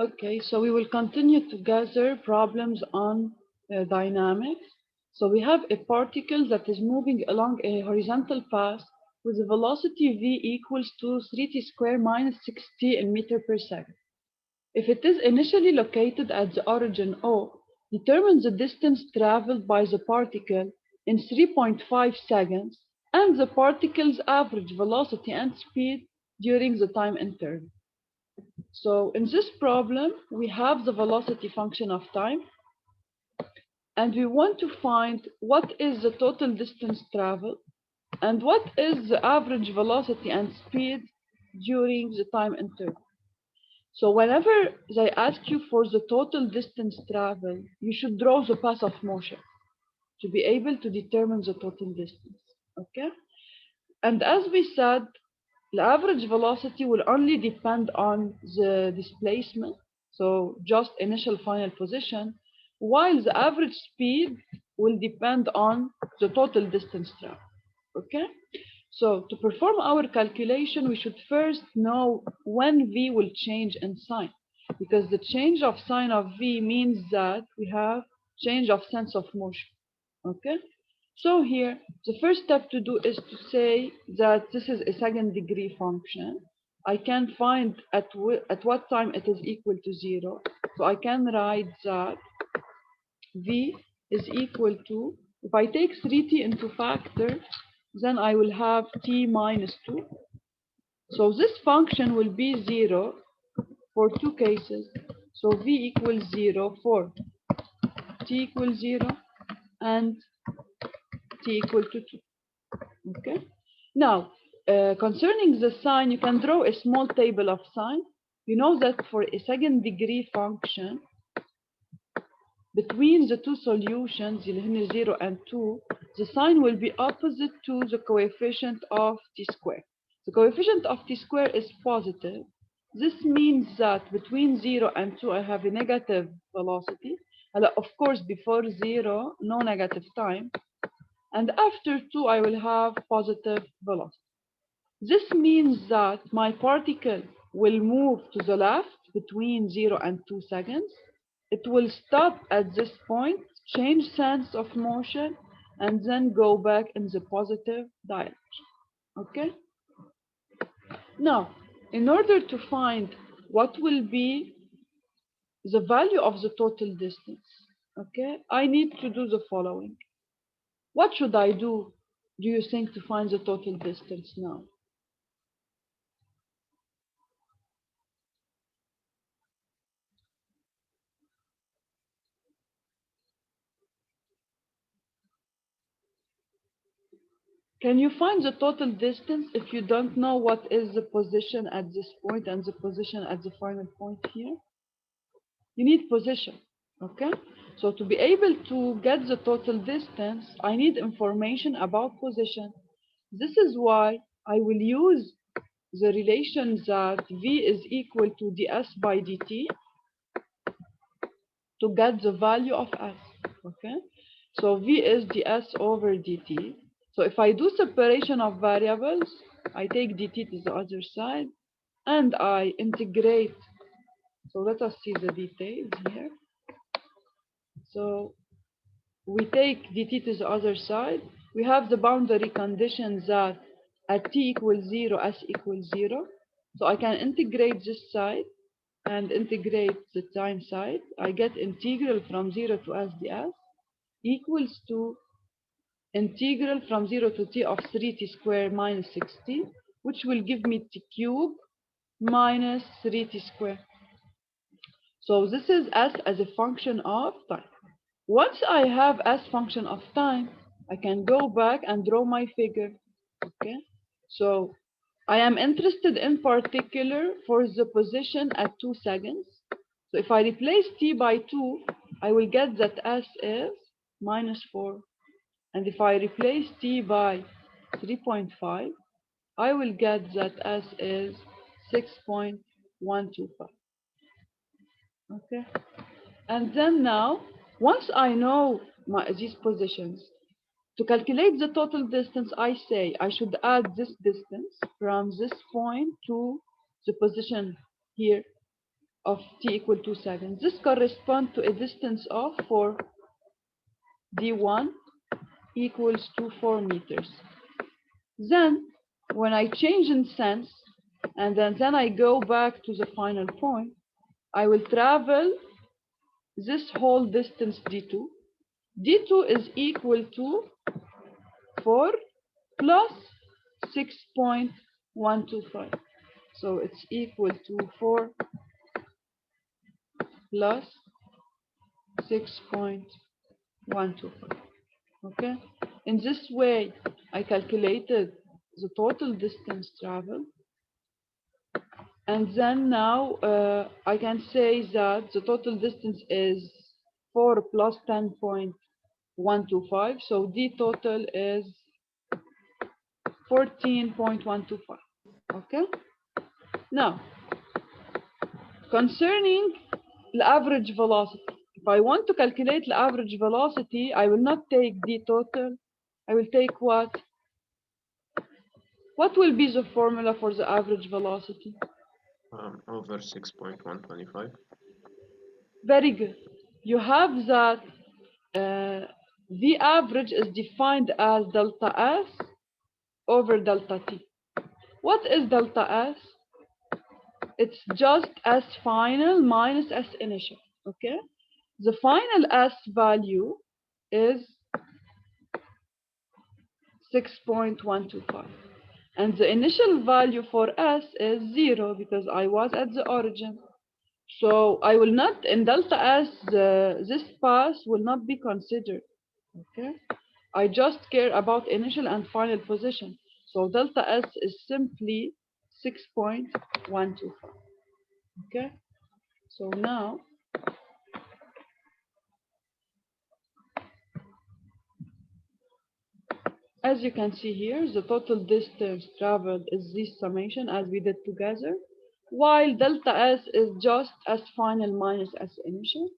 Okay, so we will continue to gather problems on dynamics. So we have a particle that is moving along a horizontal path with a velocity v equals to 3t squared minus 6t in meter per second. If it is initially located at the origin O, determine the distance traveled by the particle in 3.5 seconds and the particle's average velocity and speed during the time interval. So in this problem, we have the velocity function of time, and we want to find what is the total distance traveled and what is the average velocity and speed during the time interval. So whenever they ask you for the total distance traveled, you should draw the path of motion to be able to determine the total distance. Okay? And as we said, the average velocity will only depend on the displacement, so just initial final position, while the average speed will depend on the total distance traveled. Okay? So to perform our calculation, we should first know when v will change in sign, because the change of sign of v means that we have change of sense of motion. Okay? So here, the first step to do is to say that this is a second degree function. I can find at what time it is equal to 0. So I can write that v is equal to, if I take 3t into factor, then I will have t minus 2. So this function will be 0 for two cases. So v equals 0 for t equals 0 and t equal to 2. Okay. Now, concerning the sign, you can draw a small table of sign. You know that for a second degree function, between the two solutions, 0 and 2, the sign will be opposite to the coefficient of t squared. The coefficient of t squared is positive. This means that between 0 and 2, I have a negative velocity. And of course, before 0, no negative time. And after 2, I will have positive velocity. This means that my particle will move to the left between 0 and 2 seconds. It will stop at this point, change sense of motion, and then go back in the positive direction. Okay? Now, in order to find what will be the value of the total distance, okay, I need to do the following. What should I do you think, to find the total distance now? Can you find the total distance if you don't know what is the position at this point and the position at the final point here? You need position, okay? So to be able to get the total distance, I need information about position. This is why I will use the relation that v is equal to ds by dt to get the value of s, okay? So v is ds over dt. So if I do separation of variables, I take dt to the other side and I integrate. So let us see the details here. So we take dt to the other side. We have the boundary conditions that at t equals 0, s equals 0. So I can integrate this side and integrate the time side. I get integral from 0 to s ds equals to integral from 0 to t of 3t squared minus 6t, which will give me t cubed minus 3t squared. So this is s as a function of time. Once I have s function of time, I can go back and draw my figure. Okay, so I am interested in particular for the position at 2 seconds. So if I replace t by 2, I will get that s is minus 4. And if I replace t by 3.5, I will get that s is 6.125. Okay. And then now, once I know these positions, to calculate the total distance, I say I should add this distance from this point to the position here. of t equal 2 seconds. This corresponds to a distance of for d1 equals to 4 meters. Then, when I change in sense, and then I go back to the final point, I will travel this whole distance d2. d2 is equal to 4 plus 6.125. So it's equal to 4 plus 6.125. Okay? In this way, I calculated the total distance traveled. And then now I can say that the total distance is 4 plus 10.125. So D total is 14.125. Okay? Now, concerning the average velocity, if I want to calculate the average velocity, I will not take D total. I will take what? What will be the formula for the average velocity? Over 6.125. Very good. You have that the average is defined as delta S over delta T. What is delta S? It's just S final minus S initial. Okay? The final S value is 6.125. And the initial value for S is 0 because I was at the origin. So I will not, in delta S, this path will not be considered. Okay? I just care about initial and final position. So delta S is simply 6.125. Okay? So now, as you can see here, the total distance traveled is this summation as we did together, while delta S is just S final minus S initial.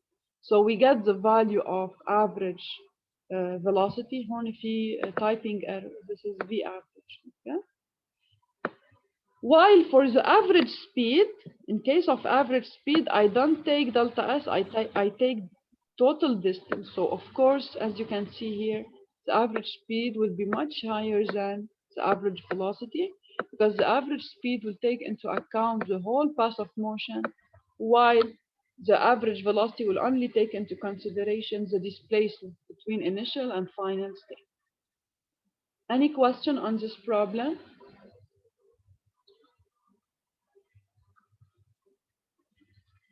So we get the value of average velocity. Hornify typing error. This is V average. Okay? While for the average speed, in case of average speed, I don't take delta S, I take total distance. So of course, as you can see here, the average speed will be much higher than the average velocity because the average speed will take into account the whole path of motion, while the average velocity will only take into consideration the displacement between initial and final state. Any question on this problem?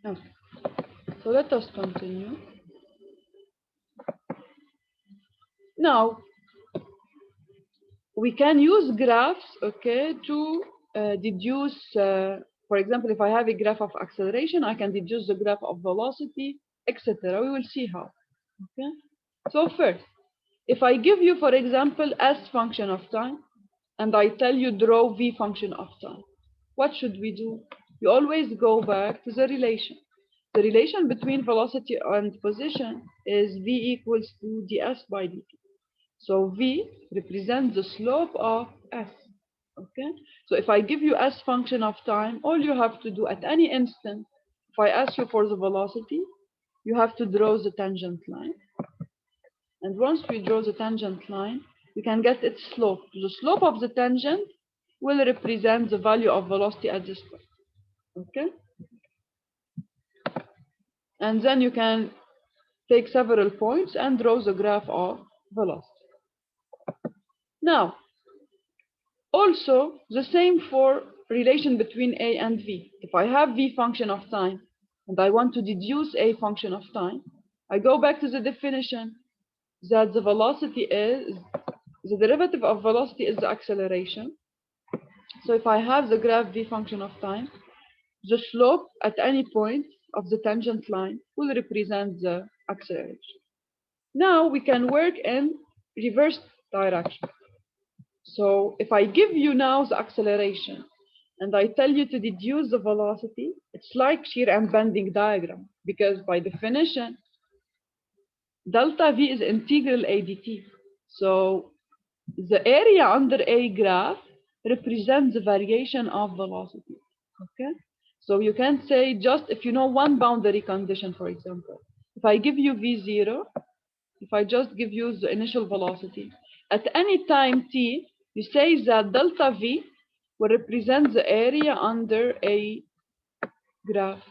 Okay. So let us continue. Now, we can use graphs, okay, to deduce, for example, if I have a graph of acceleration, I can deduce the graph of velocity, etc. We will see how, okay? So first, if I give you, for example, S function of time, and I tell you draw V function of time, what should we do? You always go back to the relation. The relation between velocity and position is V equals to ds by dt. So V represents the slope of S. Okay? So if I give you S function of time, all you have to do at any instant, if I ask you for the velocity, you have to draw the tangent line. And once we draw the tangent line, we can get its slope. The slope of the tangent will represent the value of velocity at this point. Okay? And then you can take several points and draw the graph of velocity. Now, also the same for relation between A and V. If I have V function of time and I want to deduce A function of time, I go back to the definition that the velocity is, the derivative of velocity is the acceleration. So if I have the graph V function of time, the slope at any point of the tangent line will represent the acceleration. Now we can work in reverse direction. So if I give you now the acceleration and I tell you to deduce the velocity, it's like shear and bending diagram because by definition, delta V is integral A dt. So the area under A graph represents the variation of velocity. Okay? So you can say just if you know one boundary condition, for example, if I give you v0, if I just give you the initial velocity, at any time t, you say that delta v will represent the area under a graph.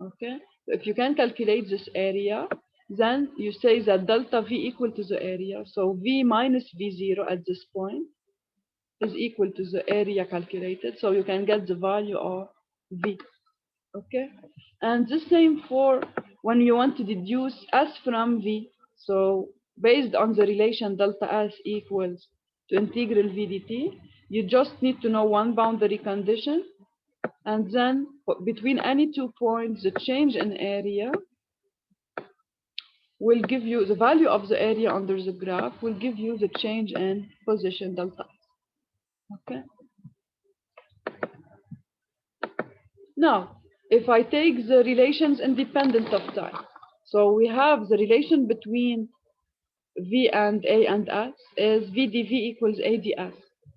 Okay, so if you can calculate this area, then you say that delta v equal to the area. So v minus v0 at this point is equal to the area calculated. So you can get the value of v. Okay, and the same for when you want to deduce s from v. So based on the relation delta s equals to integral v dt, you just need to know one boundary condition, and then between any 2 points, the change in area will give you the value of the area under the graph, will give you the change in position delta. Okay. Now, if I take the relations independent of time, so we have the relation between v and a and s is v dv equals a ds.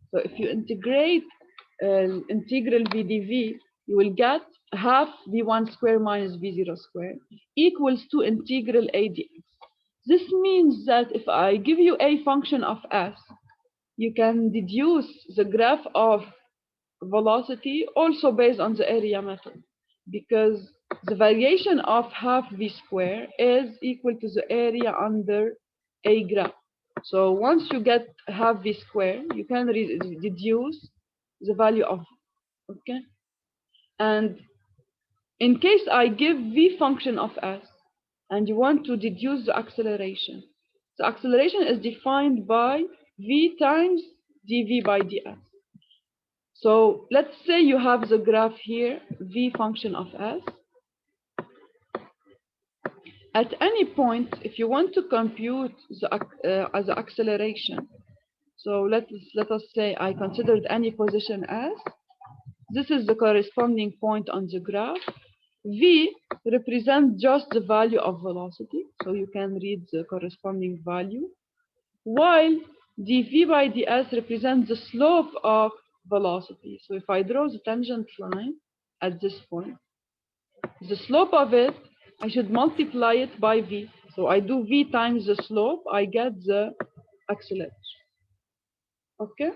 So if you integrate integral v dv, you will get half v1 square minus v0 square equals to integral a dx. This means that if I give you a function of s, you can deduce the graph of velocity also based on the area method, because the variation of half v square is equal to the area under a graph. So once you get half v square, you can deduce the value of, okay? And in case I give v function of s and you want to deduce the acceleration is defined by v times dv by ds. So let's say you have the graph here, v function of s. At any point, if you want to compute the acceleration, so let us say I considered any position s. This is the corresponding point on the graph. V represents just the value of velocity, so you can read the corresponding value, while dv by ds represents the slope of velocity. So if I draw the tangent line at this point, the slope of it, I should multiply it by v. So I do v times the slope, I get the acceleration. Okay?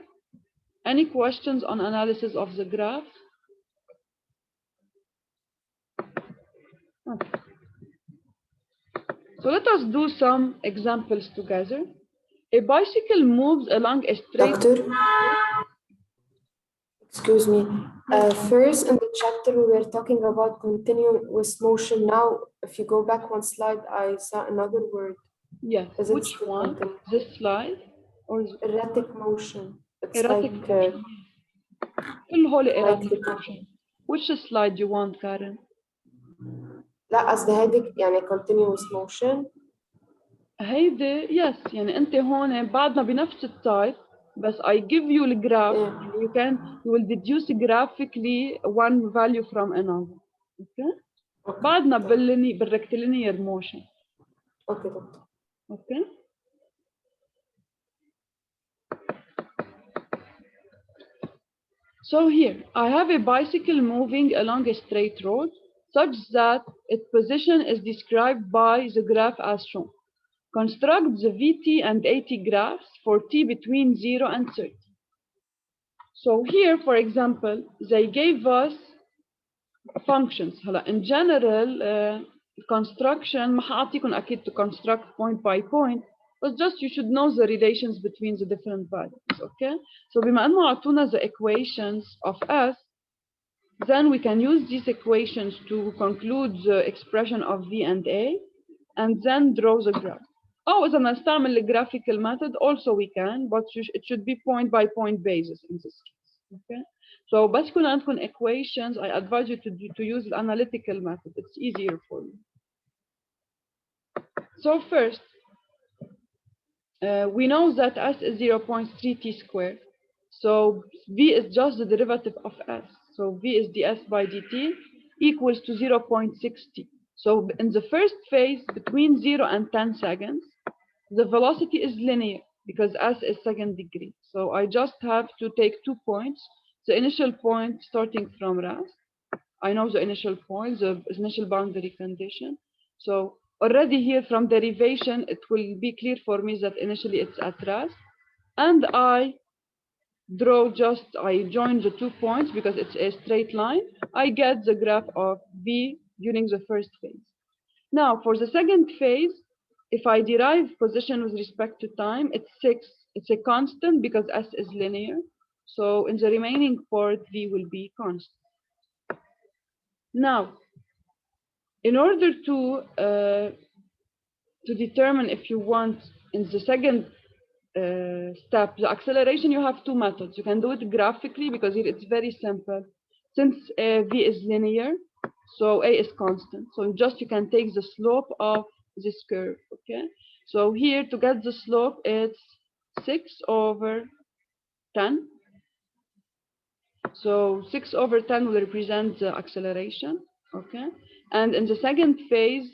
Any questions on analysis of the graph? Okay. So let us do some examples together. A bicycle moves along a straight... Doctor, excuse me. First in the chapter, we were talking about continuous motion. Now, if you go back one slide, I saw another word. Yes, which one? This slide? Or erratic motion. It's erratic like motion. Erratic like motion. Which slide you want, Karen? لا قصدي هيدي يعني continuous motion. هيدي yes، يعني انت هون بعدنا بنفس التايب، بس I give you the graph. Yeah. You will deduce graphically one value from another. Okay? بعدنا بالrectilinear motion. Okay, doctor. Okay? So here, I have a bicycle moving along a straight road such that its position is described by the graph as shown. Construct the VT and AT graphs for t between 0 and 30. So here, for example, they gave us functions. In general, construction ما حاعطيكم أكيد to construct point by point, but just you should know the relations between the different values, okay? So بما أنه عطونا the equations of S, then we can use these equations to conclude the expression of V and A, and then draw the graph. Oh, إذا نستعمل the graphical method, also we can, but it should be point by point basis in this case, okay? So بس يكون عندكم equations, I advise you to use the analytical method. It's easier for you. So first, we know that S is 0.3 t squared. So V is just the derivative of S. So V is ds by dt equals to 0.6 t. So in the first phase, between 0 and 10 seconds, the velocity is linear because S is second degree. So I just have to take 2 points. The initial point starting from rest, I know the initial point, the initial boundary condition. So already here from derivation, it will be clear for me that initially it's at rest. And I join the 2 points because it's a straight line. I get the graph of V during the first phase. Now, for the second phase, if I derive position with respect to time, it's 6. It's a constant because S is linear. So in the remaining part, V will be constant. Now, in order to determine if you want in the second step the acceleration, you have 2 methods. You can do it graphically because here it's very simple. Since V is linear, so A is constant. So you can take the slope of this curve. Okay. So here to get the slope, it's 6/10. So 6/10 will represent the acceleration. Okay. And in the second phase,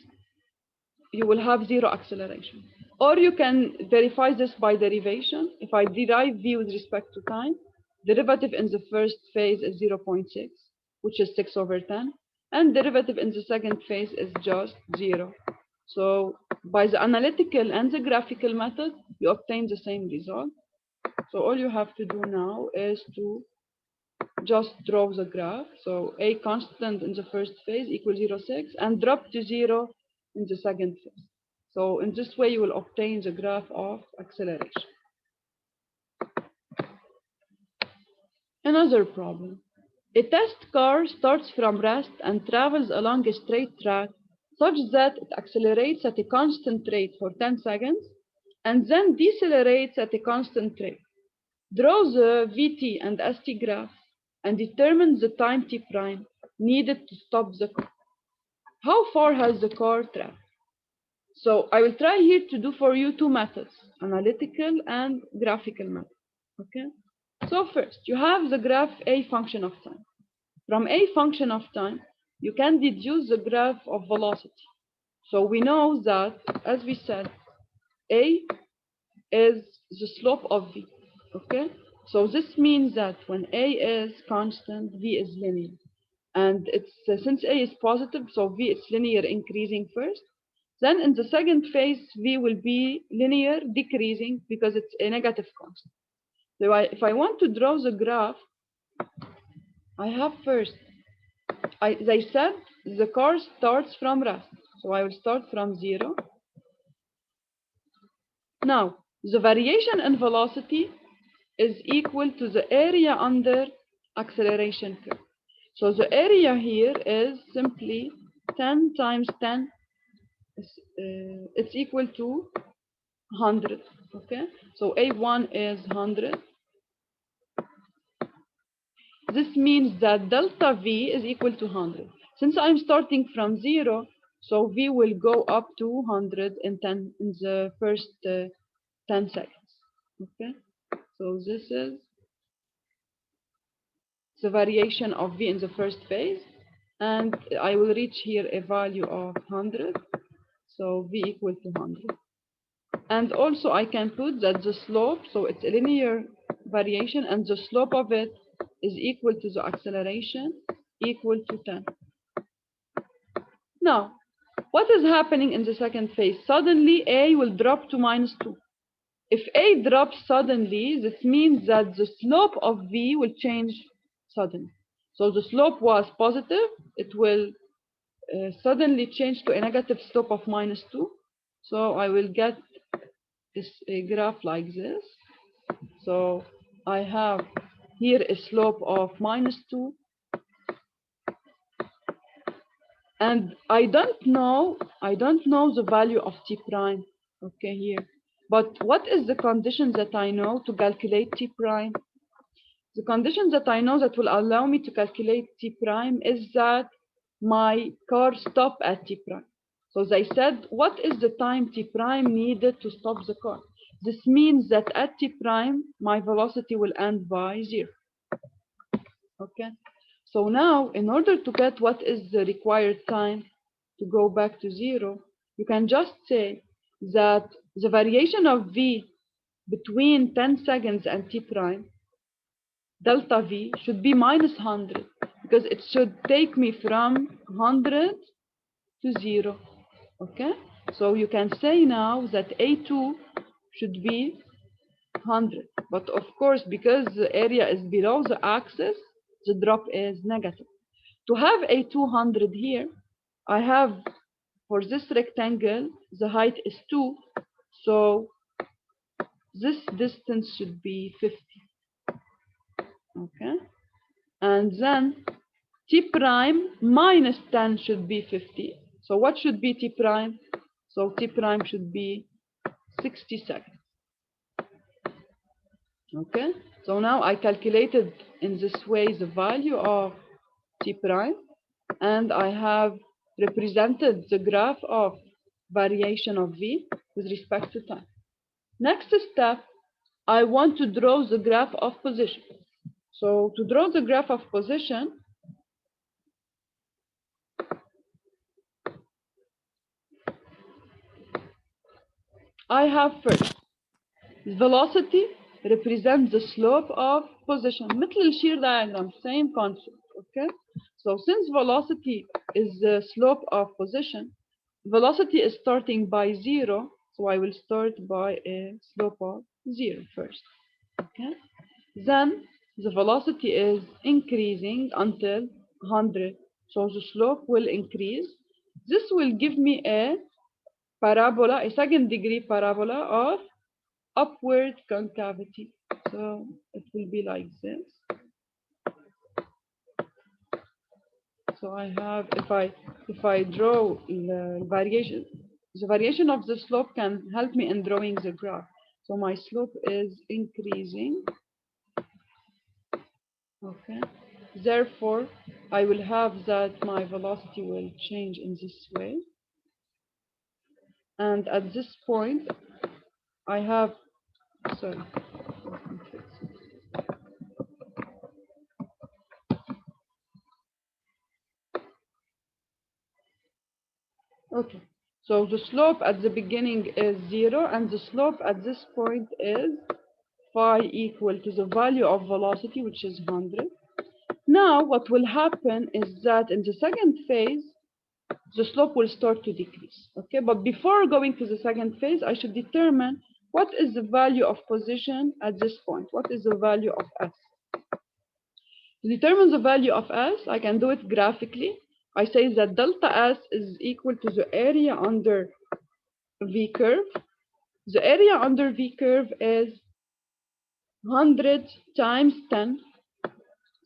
you will have 0 acceleration. Or you can verify this by derivation. If I derive V with respect to time, derivative in the first phase is 0.6, which is 6/10, and derivative in the second phase is just 0. So by the analytical and the graphical method, you obtain the same result. So all you have to do now is to just draw the graph. So A constant in the first phase equals 0.6 and drop to 0 in the second phase. So in this way, you will obtain the graph of acceleration. Another problem. A test car starts from rest and travels along a straight track such that it accelerates at a constant rate for 10 seconds and then decelerates at a constant rate. Draw the VT and ST graph and determine the time t prime needed to stop the car. How far has the car traveled? So I will try here to do for you 2 methods, analytical and graphical method. Okay. So first, you have the graph A function of time. From A function of time, you can deduce the graph of velocity. So we know that, as we said, A is the slope of V. Okay. So this means that when A is constant, V is linear. And it's since A is positive, so V is linear increasing first. Then in the second phase, V will be linear decreasing because it's a negative constant. So if I want to draw the graph, I have first, as I said, the car starts from rest. So I will start from 0. Now, the variation in velocity is equal to the area under acceleration curve. So the area here is simply 10 times 10. It's equal to 100. Okay, so A1 is 100. This means that delta V is equal to 100. Since I'm starting from 0, so V will go up to 100 in the first 10 seconds. Okay, so this is the variation of V in the first phase, and I will reach here a value of 100. So V equal to 100. And also I can put that the slope, so it's a linear variation, and the slope of it is equal to the acceleration equal to 10. Now, what is happening in the second phase? Suddenly A will drop to -2. If A drops suddenly, this means that the slope of V will change suddenly. So the slope was positive, it will suddenly change to a negative slope of -2. So I will get a graph like this. So I have here a slope of -2, and I don't know the value of t prime. Okay, here. But what is the condition that I know to calculate t prime? The condition that I know that will allow me to calculate t prime is that my car stop at t prime. So they said, what is the time t prime needed to stop the car? This means that at t prime, my velocity will end by 0. Okay. So now, in order to get what is the required time to go back to 0, you can just say that the variation of V between 10 seconds and t prime, delta V, should be -100, because it should take me from 100 to 0. Okay, so you can say now that A2 should be 100, but of course, because the area is below the axis, the drop is negative. To have a 200 here, I have, for this rectangle, the height is 2, so this distance should be 50. Okay, and then t prime minus 10 should be 50. So what should be t prime? So t prime should be 60 seconds. Okay, so now I calculated in this way the value of t prime, and I have represented the graph of variation of v with respect to time. Next step, I want to draw the graph of position. So to draw the graph of position, I have first velocity represents the slope of position. مثل الشير diagram, same concept. Okay, so since velocity is the slope of position, velocity is starting by 0, so I will start by a slope of 0 first. Okay, then the velocity is increasing until 100, so the slope will increase. This will give me a parabola, a second degree parabola of upward concavity. So it will be like this. So I have, if I draw the variation of the slope can help me in drawing the graph. So my slope is increasing. Okay. Therefore, I will have that my velocity will change in this way. And at this point, I have, sorry. Okay, so the slope at the beginning is 0, and the slope at this point is phi equal to the value of velocity, which is 100. Now, what will happen is that in the second phase, the slope will start to decrease. Okay, but before going to the second phase, I should determine what is the value of position at this point. What is the value of S? To determine the value of S, I can do it graphically. I say that delta S is equal to the area under V curve. The area under V curve is 100 times 10.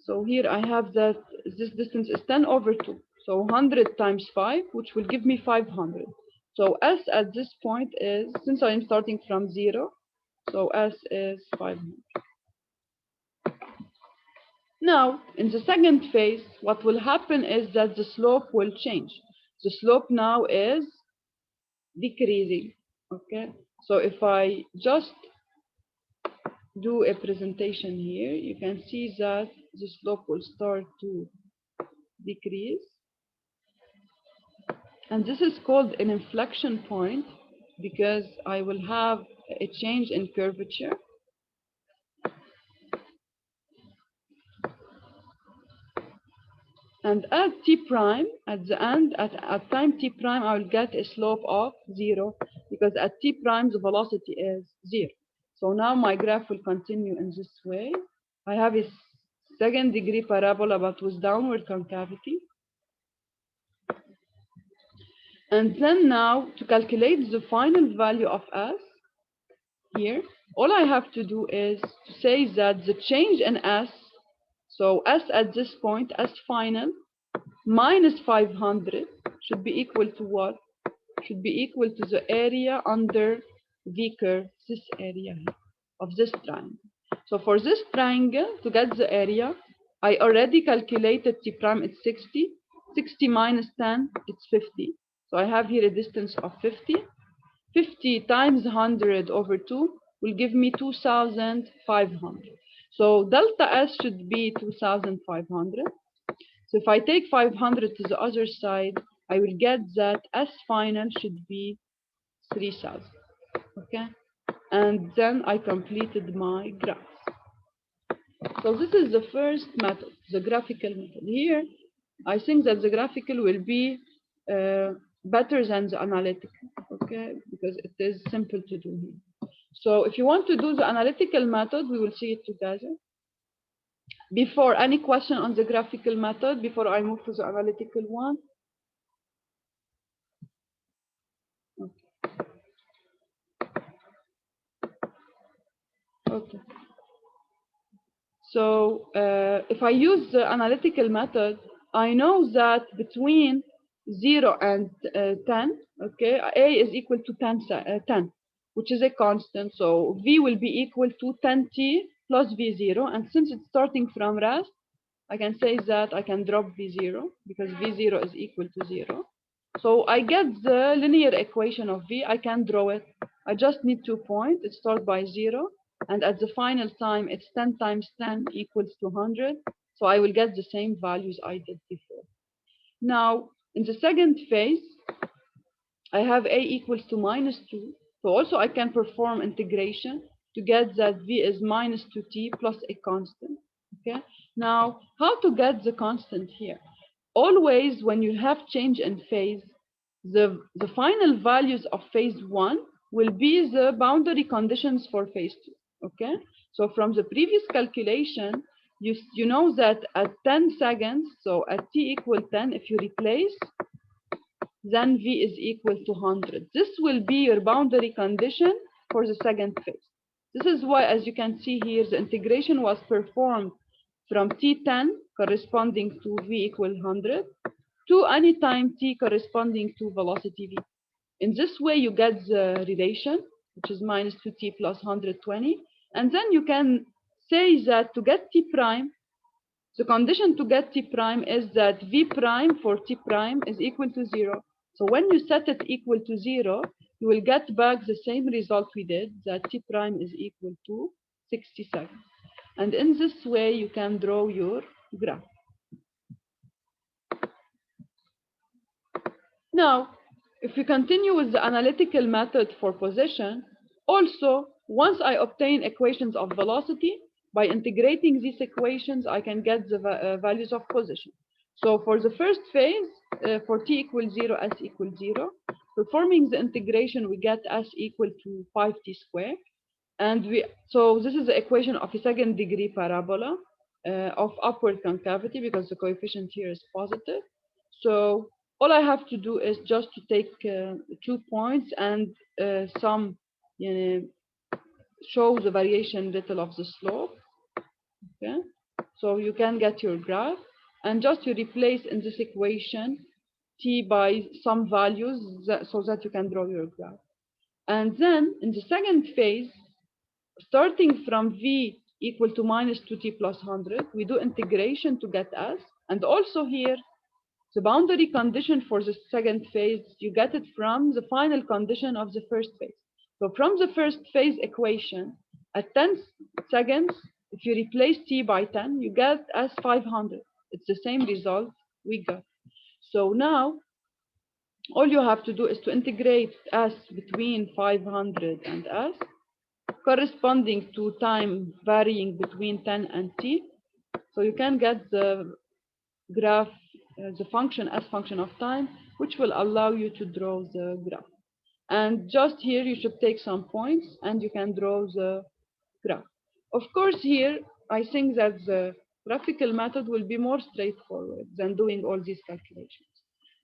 So here I have that this distance is 10 over 2. So 100 times 5, which will give me 500. So S at this point is, since I am starting from 0, so S is 500. Now, in the second phase, what will happen is that the slope will change. The slope now is decreasing. Okay, so if I just do a presentation here, you can see that the slope will start to decrease. And this is called an inflection point because I will have a change in curvature. And at t prime, at the end, at time t prime, I will get a slope of 0 because at t prime, the velocity is 0. So now my graph will continue in this way. I have a second degree parabola but with downward concavity. And then now to calculate the final value of S here, all I have to do is to say that the change in S, so S at this point, S final, minus 500 should be equal to what? Should be equal to the area under V curve, this area here, of this triangle. So for this triangle, to get the area, I already calculated T prime is 60. 60 minus 10, it's 50. So I have here a distance of 50. 50 times 100 over 2 will give me 2,500. So delta S should be 2,500. So if I take 500 to the other side, I will get that S final should be 3,000. Okay, and then I completed my graph. So this is the first method, the graphical method. Here, I think that the graphical will be better than the analytical, okay, because it is simple to do here. So if you want to do the analytical method, we will see it together. Before, any question on the graphical method before I move to the analytical one? Okay. So if I use the analytical method, I know that between 0 and 10, okay, A is equal to 10, which is a constant. So V will be equal to 10t plus V0. And since it's starting from rest, I can say that I can drop V0 because V0 is equal to 0. So I get the linear equation of V. I can draw it. I just need 2 points. It starts by 0. And at the final time, it's 10 times 10 equals to 100. So I will get the same values I did before. Now, in the second phase, I have A equals to minus 2. So also I can perform integration to get that V is minus 2t plus a constant. Okay. Now, how to get the constant here? Always when you have change in phase, the final values of phase 1 will be the boundary conditions for phase 2. Okay. So from the previous calculation, you know that at 10 seconds, so at t equal 10, if you replace, then V is equal to 100. This will be your boundary condition for the second phase. This is why, as you can see here, the integration was performed from T10 corresponding to V equal 100 to any time T corresponding to velocity V. In this way, you get the relation, which is minus 2T plus 120. And then you can say that to get T prime, the condition to get T prime is that V prime for T prime is equal to 0. So when you set it equal to 0, you will get back the same result we did, that T prime is equal to 60 seconds. And in this way, you can draw your graph. Now, if we continue with the analytical method for position, also, once I obtain equations of velocity, by integrating these equations, I can get the values of position. So for the first phase, for t equals 0, s equals 0, performing the integration, we get s equal to 5t squared. And so this is the equation of a second degree parabola of upward concavity because the coefficient here is positive. So all I have to do is just to take 2 points and some, show the variation little of the slope. Okay, so you can get your graph, and just to replace in this equation t by some values so that you can draw your graph. And then in the second phase, starting from V equal to minus 2t plus 100, we do integration to get S. And also here, the boundary condition for the second phase, you get it from the final condition of the first phase. So from the first phase equation, at 10 seconds, if you replace t by 10, you get S 500. It's the same result we got. So now, all you have to do is to integrate S between 500 and S, corresponding to time varying between 10 and t. So you can get the graph, the function as function of time, which will allow you to draw the graph. And just here, you should take some points and you can draw the graph. Of course, here, I think that the graphical method will be more straightforward than doing all these calculations.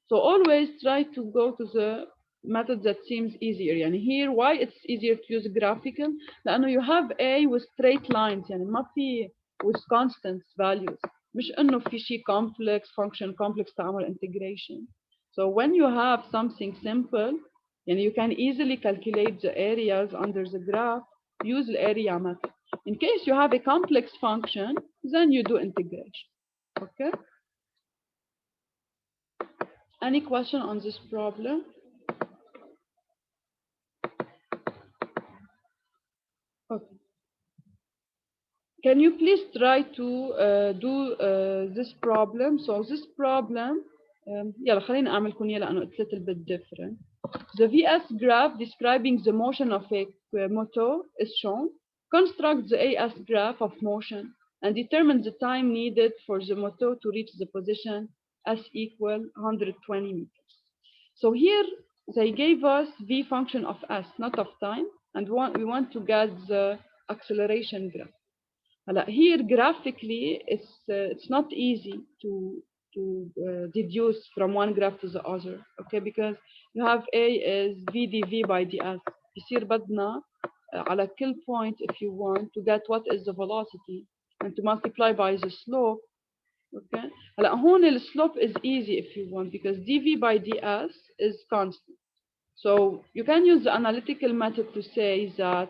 So always try to go to the method that seems easier. And here, why it's easier to use graphical? لأنه you have A with straight lines, يعني ما في with constant values. مش إنه في شيء complex, function complex تعمل integration. So when you have something simple, and you can easily calculate the areas under the graph, use the area method. In case you have a complex function, then you do integration. Okay? Any question on this problem? Okay. Can you please try to do this problem? So this problem, يلا خلينا أعملكم إياه لأنه it's a little bit different. The VS graph describing the motion of a motor is shown. Construct the AS graph of motion and determine the time needed for the motor to reach the position s equal 120 meters. So here they gave us v function of s, not of time, and we want to get the acceleration graph. Here graphically, it's not easy to deduce from one graph to the other, okay? Because you have A is v dv by ds. يصير بدنا على كل point, if you want to get what is the velocity and to multiply by the slope, okay? هلا هون the slope is easy if you want, because dv by ds is constant. So you can use the analytical method to say that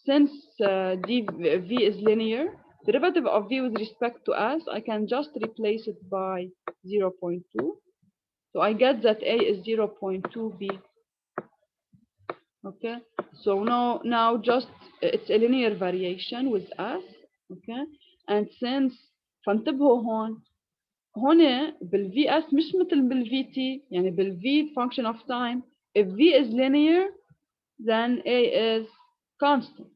since v is linear, derivative of v with respect to s, I can just replace it by 0.2. So I get that a is 0.2b. Okay. So now just it's a linear variation with s. Okay. And since فانتبهوا هون بالفي اس مش مثل بالفي تي، يعني بالفي function of time, if v is linear then a is constant.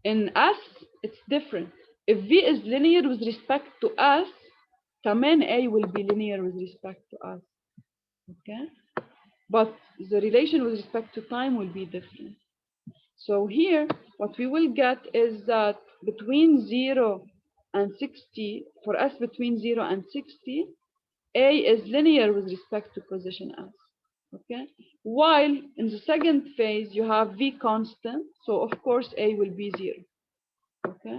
In s it's different. If v is linear with respect to s, كمان a will be linear with respect to us. Okay, but the relation with respect to time will be different. So here what we will get is that between 0 and 60, for s between 0 and 60, a is linear with respect to position s. Okay, while in the second phase you have v constant, so of course a will be 0. Okay,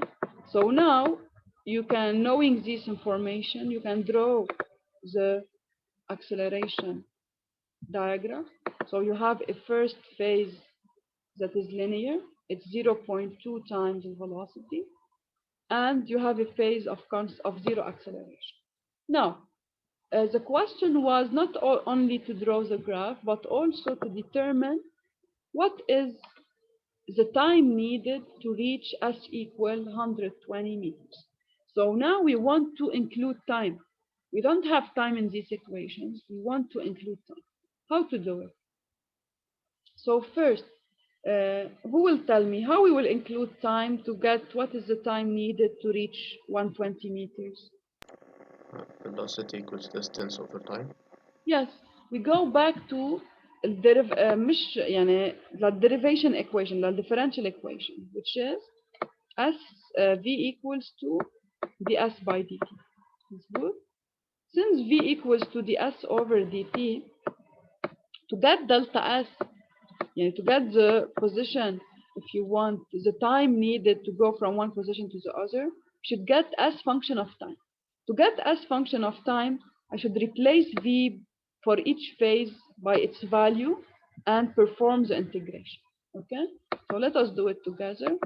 so now you can, knowing this information, you can draw the acceleration diagram. So you have a first phase that is linear, it's 0.2 times the velocity, and you have a phase of zero acceleration. Now the question was not only to draw the graph, but also to determine what is the time needed to reach s equal 120 meters. So now we want to include time. We don't have time in these equations. We want to include time. How to do it? So first, who will tell me how we will include time to get what is the time needed to reach 120 meters? Velocity equals distance over time. Yes, we go back to مش يعني derivation equation, the differential equation, which is s v equals to ds by dt. It's good. Since v equals to ds over dt, to get delta s, to get the position, if you want the time needed to go from one position to the other, you should get s function of time. To get s function of time, I should replace v for each phase by its value and perform the integration. Okay, so let us do it together.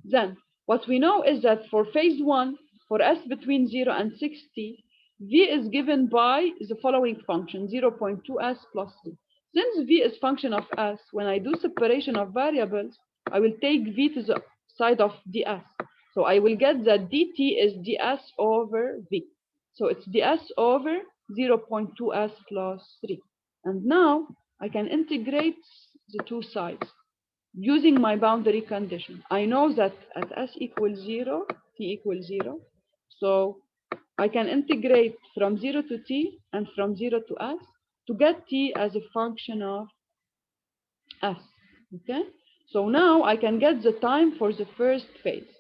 Then what we know is that for phase 1, for s between 0 and 60, v is given by the following function, 0.2s plus 3. Since v is function of s, when I do separation of variables, I will take v to the side of ds. So I will get that dt is ds over v. So it's ds over 0.2s plus 3. And now I can integrate the two sides using my boundary condition. I know that at s equals 0, t equals 0. So I can integrate from 0 to t and from 0 to s to get t as a function of s. Okay, so now I can get the time for the first phase.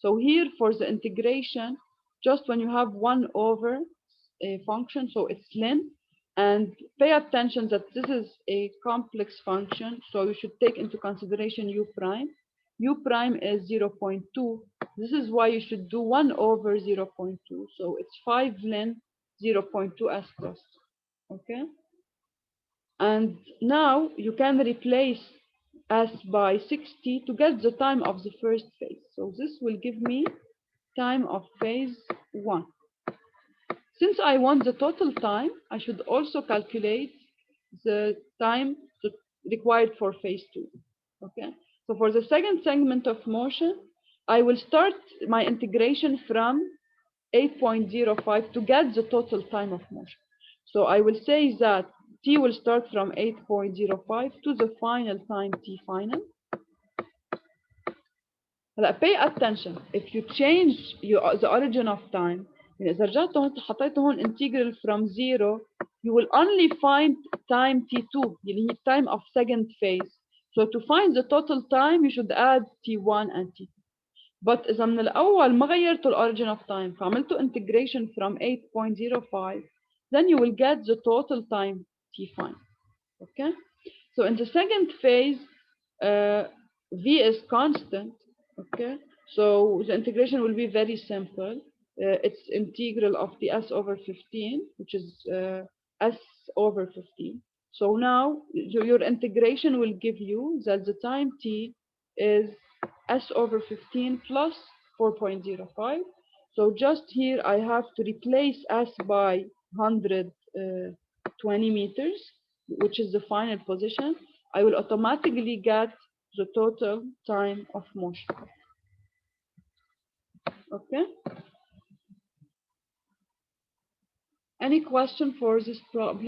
So here for the integration, just when you have 1 over a function, so it's ln, and pay attention that this is a complex function, so you should take into consideration u prime. U prime is 0.2. This is why you should do 1 over 0.2. So it's 5 ln 0.2 s plus. Okay, and now you can replace s by 60 to get the time of the first phase. So this will give me time of phase 1. Since I want the total time, I should also calculate the time required for phase 2. Okay, so for the second segment of motion, I will start my integration from 8.05 to get the total time of motion. So I will say that t will start from 8.05 to the final time t final. هلا pay attention. If you change the origin of time, يعني إذا رجعت هون حطيته هون integral from 0, you will only find time t2 اللي هي time of second phase. So to find the total time you should add t1 and t2. But إذا من الأول ما غيرتوا الorigin of time فعملتوا integration from 8.05, then you will get the total time t5. Okay? So in the second phase, v is constant. Okay, so the integration will be very simple. It's integral of the s over 15, which is s over 15. So now your integration will give you that the time t is s over 15 plus 4.05. So just here I have to replace s by 120 meters, which is the final position. I will automatically get the total time of motion. Okay? Any question for this problem?